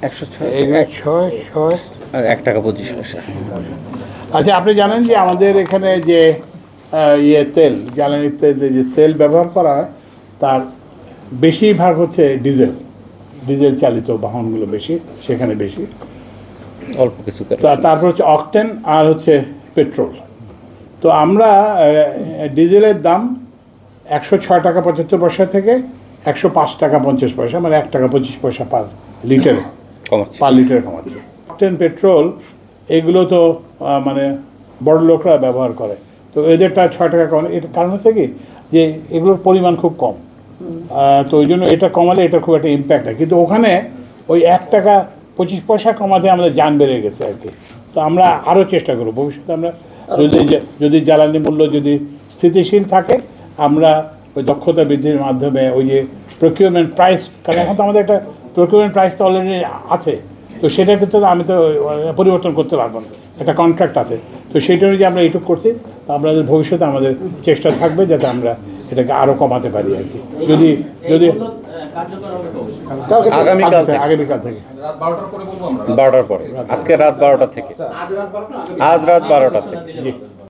106 আর 1 টাকা 25 পয়সা। আচ্ছা, আপনি জানেন যে আমাদের এখানে যে তেল, জ্বালানি তেল, যে তেল ব্যবহার করা হয় তার বেশিরভাগ হচ্ছে ডিজেল চালিত বাহনগুলো বেশি, সেখানে বেশি, অল্প কিছু তারপর হচ্ছে অকটেন আর হচ্ছে পেট্রোল। তো আমরা ডিজেলের দাম 106 টাকা 75 পয়সা থেকে 105 টাকা 50 পয়সা, মানে 1 টাকা 25 পয়সা পার লিটারে কমাচ্ছে। অকটেন, পেট্রোল এগুলো তো মানে বড় লোকরা ব্যবহার করে, তো এদেরটা 6 টাকা কমানো। এর কারণ হচ্ছে কি যে এগুলোর পরিমাণ খুব কম, তো ওই জন্য এটা কমালে এটা খুব একটা ইম্প্যাক্ট হয়। কিন্তু ওখানে ওই 1 টাকা 25 পয়সা কমাতে আমাদের যান বেড়ে গেছে আর কি। তো আমরা আরও চেষ্টা করব ভবিষ্যতে, আমরা যদি জ্বালানি মূল্য যদি স্থিতিশীল থাকে, আমরা ওই দক্ষতা বৃদ্ধির মাধ্যমে ওই যে প্রকিউরমেন্ট প্রাইস, কারণ এখন তো আমাদের একটা প্রকিউরমেন্ট প্রাইস তো অলরেডি আছে, তো সেটা কিন্তু আমি তো পরিবর্তন করতে পারবো না, একটা কন্ট্রাক্ট আছে, তো সেইটা অনুযায়ী আমরা এইটুকু করছি। তো আপনাদের ভবিষ্যতে আমাদের চেষ্টা থাকবে যাতে আমরা এটাকে আরও কমাতে পারি আর কি। যদি আগামীকাল থেকে 12টার পরে, আজকে রাত 12টা থেকে, আজ রাত 12টা থেকে। জি।